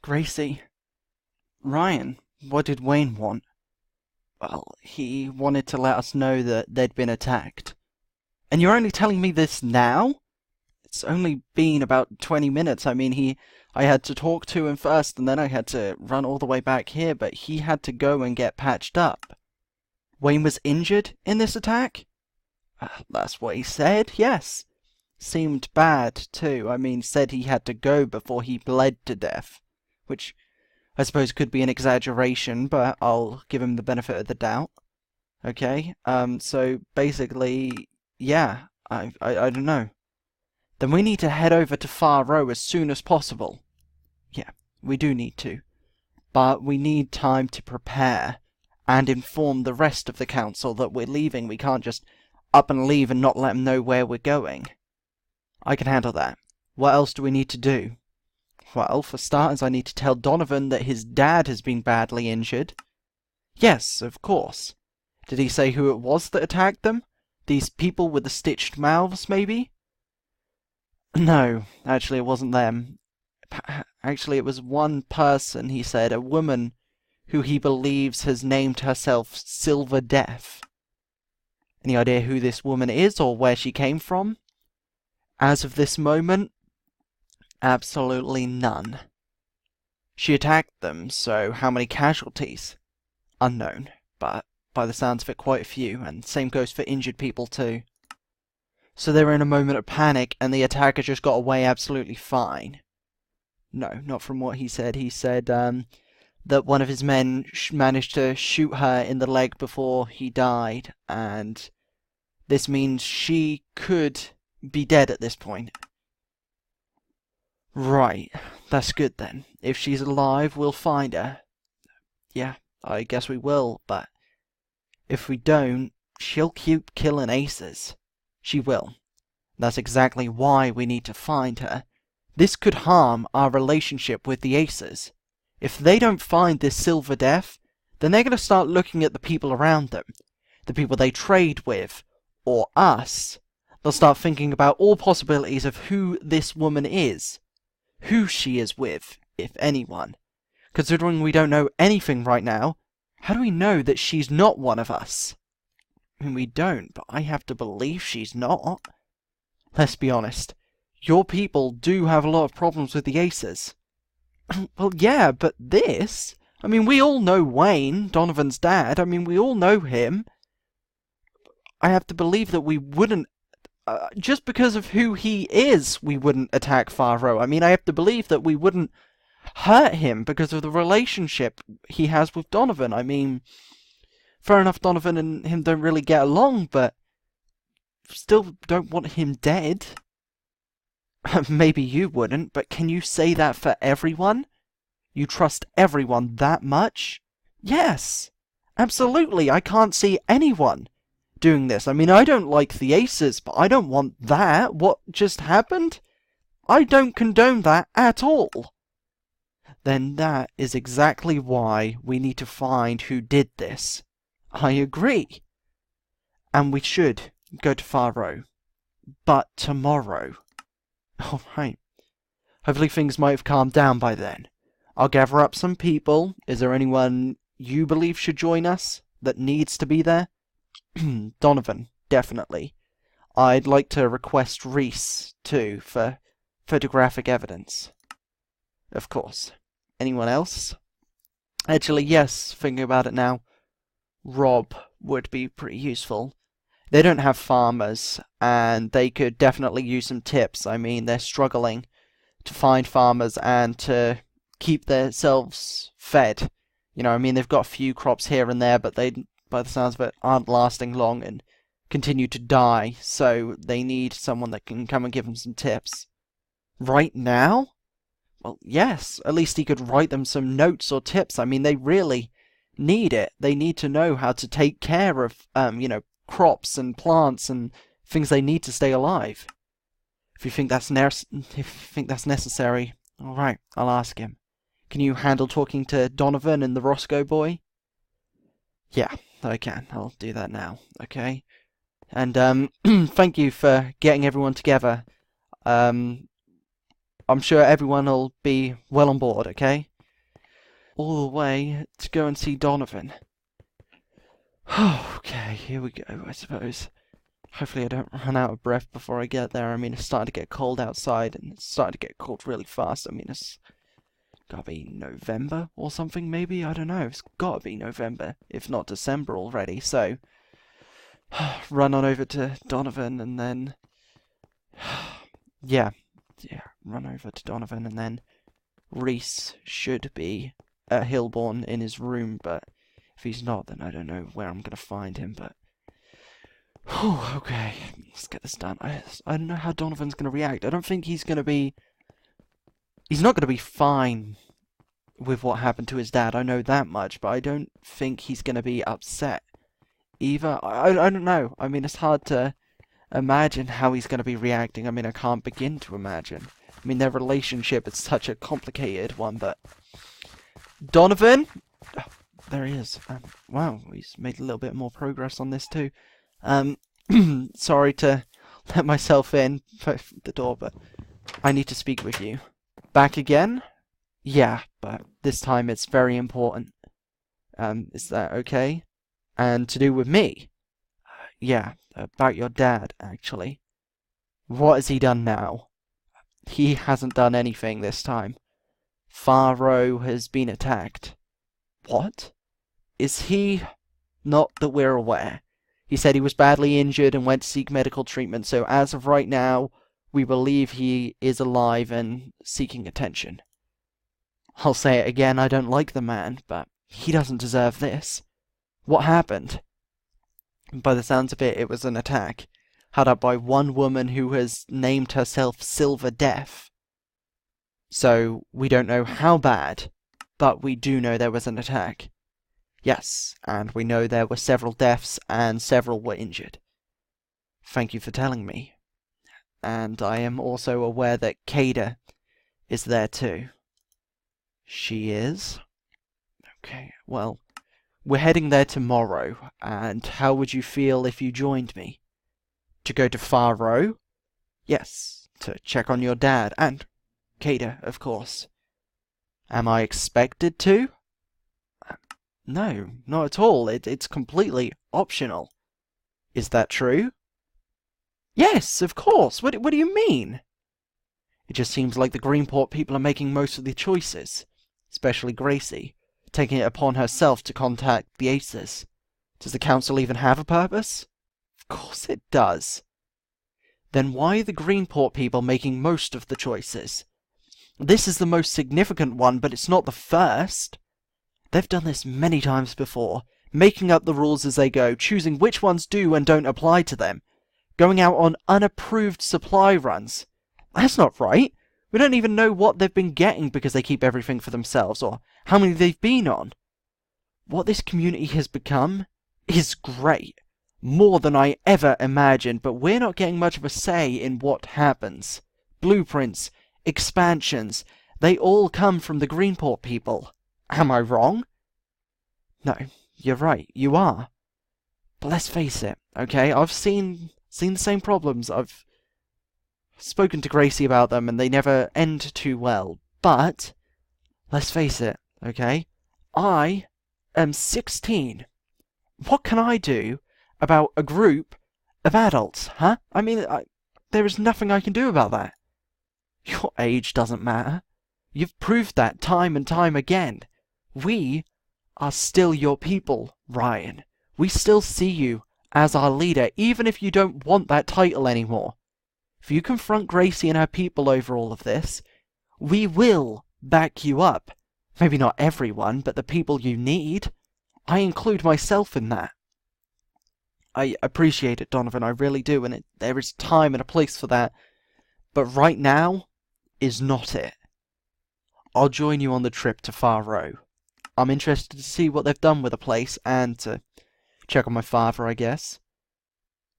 Gracy, Ryan, what did Wayne want? Well, he wanted to let us know that they'd been attacked. And you're only telling me this now? It's only been about 20 minutes. I had to talk to him first, and then I had to run all the way back here, but he had to go and get patched up. Wayne was injured in this attack? That's what he said, yes. Seemed bad, too. Said he had to go before he bled to death. Which I suppose could be an exaggeration, but I'll give him the benefit of the doubt. Okay, so basically, yeah, I don't know. Then we need to head over to Far Row as soon as possible. Yeah, we do need to. But we need time to prepare and inform the rest of the council that we're leaving. We can't just up and leave and not let them know where we're going. I can handle that. What else do we need to do? Well, for starters, I need to tell Donovan that his dad has been badly injured. Yes, of course. Did he say who it was that attacked them? These people with the stitched mouths, maybe? No, actually it wasn't them. Actually, it was one person, he said, a woman who he believes has named herself Silver Death. Any idea who this woman is or where she came from? As of this moment, absolutely none. She attacked them, so how many casualties? Unknown, but by the sounds of it, quite a few, and same goes for injured people too. So they were in a moment of panic, and the attacker just got away absolutely fine. No, not from what he said. He said that one of his men managed to shoot her in the leg before he died, and this means she could be dead at this point. Right, that's good then. If she's alive, we'll find her. Yeah, I guess we will, but if we don't, she'll keep killing aces. She will. That's exactly why we need to find her. This could harm our relationship with the aces. If they don't find this Silver Death, then they're going to start looking at the people around them, the people they trade with, or us. They'll start thinking about all possibilities of who this woman is, who she is with, if anyone. Considering we don't know anything right now, how do we know that she's not one of us? We don't, but I have to believe she's not. Let's be honest. Your people do have a lot of problems with the aces. Well, yeah, but this... we all know Wayne, Donovan's dad. We all know him. I have to believe that we wouldn't... just because of who he is, we wouldn't attack Far Row. I have to believe that we wouldn't hurt him because of the relationship he has with Donovan. Fair enough, Donovan and him don't really get along, but still don't want him dead. Maybe you wouldn't, but can you say that for everyone? You trust everyone that much? Yes, absolutely. I can't see anyone doing this. I don't like the aces, but I don't want that. What just happened? I don't condone that at all. Then that is exactly why we need to find who did this. I agree. And we should go to Far Row. But tomorrow. Alright. Hopefully things might have calmed down by then. I'll gather up some people. Is there anyone you believe should join us that needs to be there? Donovan, definitely. I'd like to request Reese, too, for photographic evidence. Of course. Anyone else? Actually, yes, thinking about it now, Rob would be pretty useful. They don't have farmers, and they could definitely use some tips. They're struggling to find farmers and to keep themselves fed. They've got a few crops here and there, but they, by the sounds of it, aren't lasting long and continue to die, so they need someone that can come and give them some tips. Right now? Well, yes, at least he could write them some notes or tips. They really need it. They need to know how to take care of, crops and plants and things they need to stay alive. If you think that's necessary, all right, I'll ask him. Can you handle talking to Donovan and the Roscoe boy? Yeah, I can. I'll do that now. Okay. And thank you for getting everyone together. I'm sure everyone will be well on board. Okay. all the way to go and see Donovan. Okay, here we go, I suppose. Hopefully I don't run out of breath before I get there. I mean, it's starting to get cold outside, and it's starting to get cold really fast. I mean, it's gotta be November or something, maybe? I don't know. It's gotta be November, if not December already, so run on over to Donovan, and then yeah, run over to Donovan, and then Reese should be at Hillborn in his room, but if he's not, then I don't know where I'm gonna find him, but okay, let's get this done. I don't know how Donovan's gonna react. I don't think he's not gonna be fine with what happened to his dad. I know that much, but I don't think he's gonna be upset either. I don't know. I mean, it's hard to imagine how he's gonna be reacting. I mean, I can't begin to imagine. I mean, their relationship is such a complicated one, but Donovan? Oh, there he is. Wow, he's made a little bit more progress on this too. Sorry to let myself in the door, but I need to speak with you. Back again? Yeah, but this time it's very important. Is that okay? And to do with me? Yeah, about your dad, actually. What has he done now? He hasn't done anything this time. Faro has been attacked. What? Is he... Not that we're aware. He said he was badly injured and went to seek medical treatment, so as of right now, we believe he is alive and seeking attention. I'll say it again, I don't like the man, but he doesn't deserve this. What happened? By the sounds of it, it was an attack, had up by one woman who has named herself Silver Death. So, we don't know how bad, but we do know there was an attack. Yes, and we know there were several deaths and several were injured. Thank you for telling me. And I am also aware that Kada is there too. She is? Okay, well, we're heading there tomorrow, and how would you feel if you joined me? To go to Faro? Yes, to check on your dad, and Kada, of course. Am I expected to? No, not at all. It's completely optional. Is that true? Yes, of course. What do you mean? It just seems like the Greenport people are making most of the choices, especially Gracy, taking it upon herself to contact the Aces. Does the council even have a purpose? Of course it does. Then why are the Greenport people making most of the choices? This is the most significant one, but it's not the first. They've done this many times before, making up the rules as they go, choosing which ones do and don't apply to them, going out on unapproved supply runs. That's not right. We don't even know what they've been getting because they keep everything for themselves, or how many they've been on. What this community has become is great. More than I ever imagined, but we're not getting much of a say in what happens. Blueprints, expansions, they all come from the Greenport people. Am I wrong? No, you're right, you are. But let's face it, okay? I've seen the same problems. I've spoken to Gracy about them, and they never end too well. But, let's face it, okay? I am 16. What can I do about a group of adults, huh? I mean, there is nothing I can do about that. Your age doesn't matter. You've proved that time and time again. We are still your people, Ryan. We still see you as our leader, even if you don't want that title anymore. If you confront Gracy and her people over all of this, we will back you up. Maybe not everyone, but the people you need. I include myself in that. I appreciate it, Donovan, I really do, and there is time and a place for that. But right now is not it. I'll join you on the trip to Faro. I'm interested to see what they've done with the place, and to check on my father, I guess.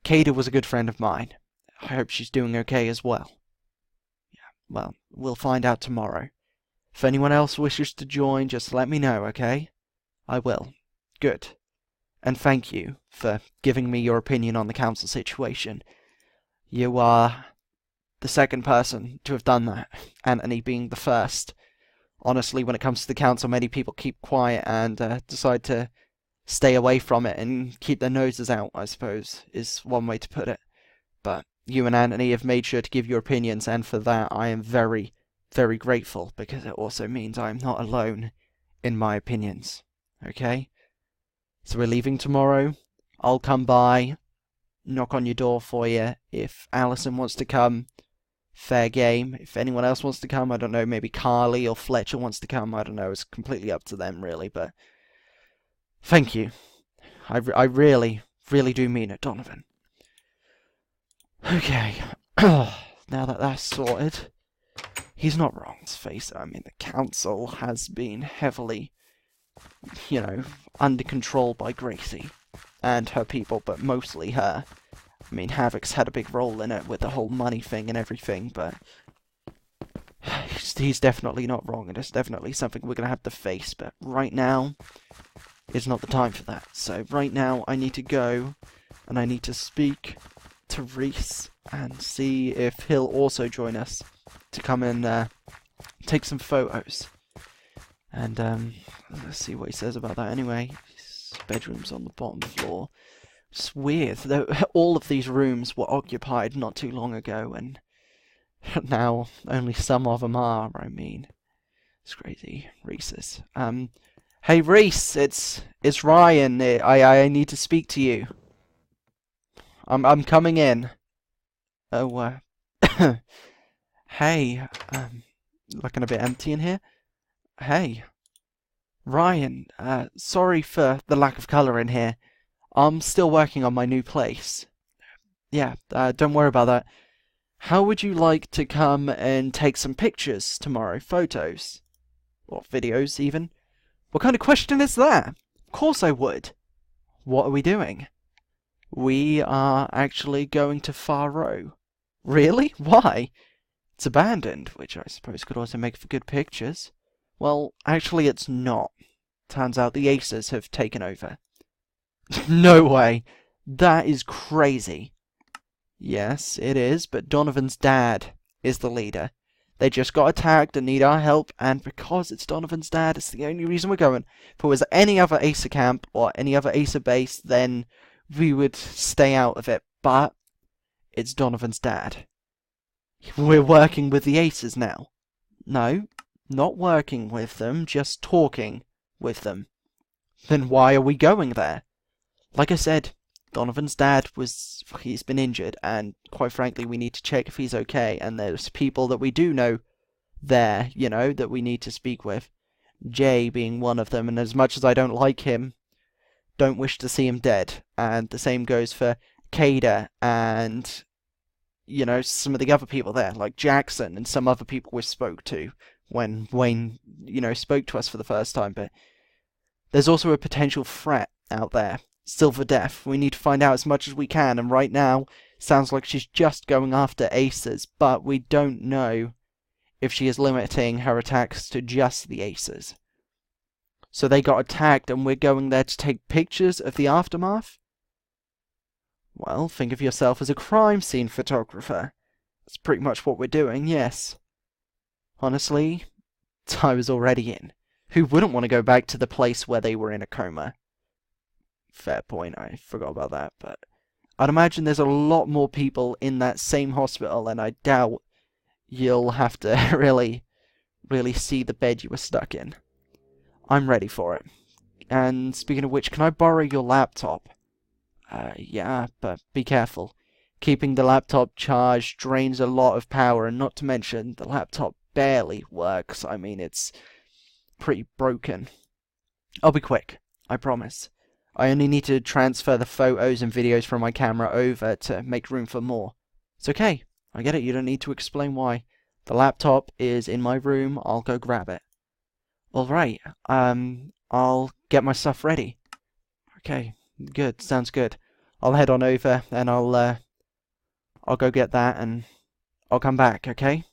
Kada was a good friend of mine. I hope she's doing okay as well. Yeah, well, we'll find out tomorrow. If anyone else wishes to join, just let me know, okay? I will. Good. And thank you for giving me your opinion on the council situation. You are the second person to have done that, Anthony being the first. Honestly, when it comes to the council, many people keep quiet and decide to stay away from it and keep their noses out, I suppose, is one way to put it. But you and Anthony have made sure to give your opinions, and for that I am very, very grateful, because it also means I'm not alone in my opinions. Okay? So we're leaving tomorrow. I'll come by, knock on your door for you. If Allison wants to come, fair game. If anyone else wants to come, I don't know, maybe Carly or Fletcher wants to come, I don't know, it's completely up to them, really, but thank you. I really, really do mean it, Donovan. Okay, now that that's sorted, he's not wrong, let's face it. I mean, the council has been heavily, you know, under control by Gracy and her people, but mostly her. I mean, Havoc's had a big role in it with the whole money thing and everything, but he's definitely not wrong, and it's definitely something we're going to have to face, but right now is not the time for that. So right now I need to go, and I need to speak to Reese and see if he'll also join us to come and take some photos. And let's see what he says about that anyway. His bedroom's on the bottom floor. It's weird, though. All of these rooms were occupied not too long ago, and now only some of them are. I mean, it's crazy. Reese's. Hey Reese, it's Ryan. I need to speak to you. I'm coming in. Oh, hey, looking a bit empty in here. Hey, Ryan, sorry for the lack of colour in here. I'm still working on my new place. Yeah, don't worry about that. How would you like to come and take some pictures tomorrow? Photos? Or videos, even? What kind of question is that? Of course I would. What are we doing? We are actually going to Faro. Really? Why? It's abandoned, which I suppose could also make for good pictures. Well, actually it's not. Turns out the Aces have taken over. No way! That is crazy. Yes, it is, but Donovan's dad is the leader. They just got attacked and need our help, and because it's Donovan's dad, it's the only reason we're going. If it was any other Acer camp or any other Acer base, then we would stay out of it, but it's Donovan's dad. We're working with the Aces now. No, not working with them, just talking with them. Then why are we going there? Like I said, Donovan's dad he's been injured, and quite frankly we need to check if he's okay, and there's people that we do know there, you know, that we need to speak with. Jay being one of them, and as much as I don't like him, don't wish to see him dead. And the same goes for Kada and, you know, some of the other people there, like Jackson and some other people we spoke to when Wayne, you know, spoke to us for the first time. But there's also a potential threat out there. Silver Death. We need to find out as much as we can, and right now, sounds like she's just going after Aces, but we don't know if she is limiting her attacks to just the Aces. So they got attacked, and we're going there to take pictures of the aftermath? Well, think of yourself as a crime scene photographer. That's pretty much what we're doing, yes. Honestly, I was already in. Who wouldn't want to go back to the place where they were in a coma? Fair point, I forgot about that, but I'd imagine there's a lot more people in that same hospital, and I doubt you'll have to really see the bed you were stuck in. I'm ready for it. And speaking of which, can I borrow your laptop? Yeah, but be careful. Keeping the laptop charged drains a lot of power, and not to mention, the laptop barely works. I mean, it's pretty broken. I'll be quick, I promise. I only need to transfer the photos and videos from my camera over to make room for more. It's okay. I get it. You don't need to explain why. The laptop is in my room. I'll go grab it. Alright. I'll get my stuff ready. Okay. Good. Sounds good. I'll head on over and I'll go get that and I'll come back, okay?